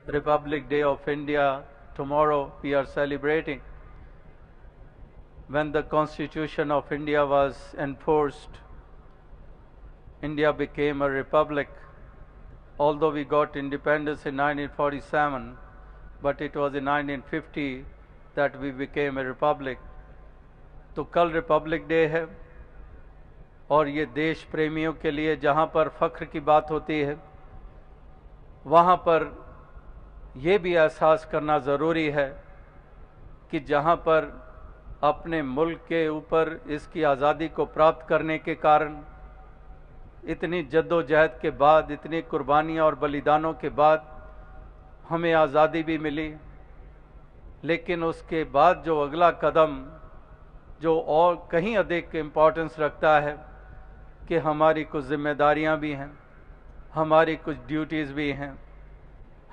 Republic Day of India, tomorrow we are celebrating. When the Constitution of India was enforced, India became a republic. Although we got independence in 1947, but it was in 1950 that we became a republic. तो कल Republic day है और ये देश प्रेमियों के लिए जहाँ पर फ़ख्र की बात होती है, वहाँ पर ये भी एहसास करना ज़रूरी है कि जहाँ पर अपने मुल्क के ऊपर इसकी आज़ादी को प्राप्त करने के कारण इतनी जद्दोजहद के बाद, इतनी कुर्बानियाँ और बलिदानों के बाद हमें आज़ादी भी मिली, लेकिन उसके बाद जो अगला कदम जो और कहीं अधिक इम्पोर्टेंस रखता है कि हमारी कुछ जिम्मेदारियां भी हैं, हमारी कुछ ड्यूटीज़ भी हैं।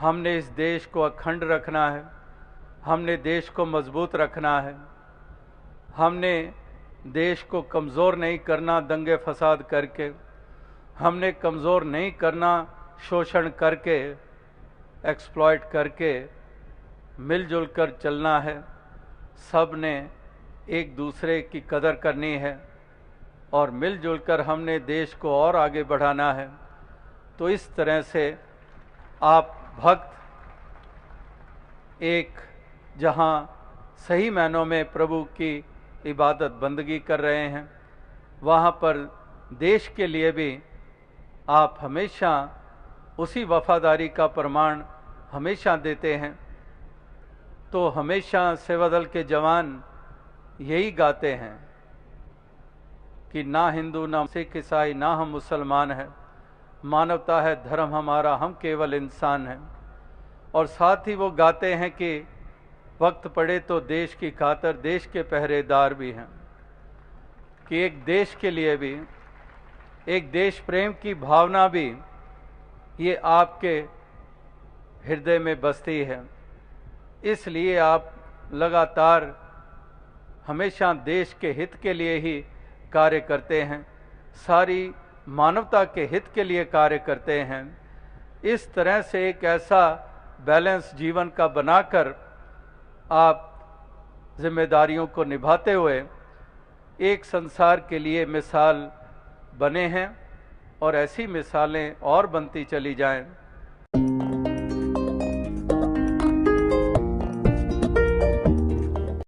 हमने इस देश को अखंड रखना है, हमने देश को मजबूत रखना है, हमने देश को कमज़ोर नहीं करना दंगे फसाद करके, हमने कमज़ोर नहीं करना शोषण करके, एक्सप्लॉइट करके, मिलजुल कर चलना है। सब ने एक दूसरे की कदर करनी है और मिलजुल कर हमने देश को और आगे बढ़ाना है। तो इस तरह से आप भक्त एक जहां सही मायनों में प्रभु की इबादत बंदगी कर रहे हैं, वहां पर देश के लिए भी आप हमेशा उसी वफादारी का प्रमाण हमेशा देते हैं। तो हमेशा सेवा दल के जवान यही गाते हैं कि ना हिंदू ना सिख ईसाई ना हम मुसलमान हैं, मानवता है धर्म हमारा, हम केवल इंसान हैं। और साथ ही वो गाते हैं कि वक्त पड़े तो देश की खातिर देश के पहरेदार भी हैं, कि एक देश के लिए भी, एक देश प्रेम की भावना भी ये आपके हृदय में बसती है। इसलिए आप लगातार हमेशा देश के हित के लिए ही कार्य करते हैं, सारी मानवता के हित के लिए कार्य करते हैं। इस तरह से एक ऐसा बैलेंस जीवन का बनाकर आप जिम्मेदारियों को निभाते हुए एक संसार के लिए मिसाल बने हैं और ऐसी मिसालें और बनती चली जाएं।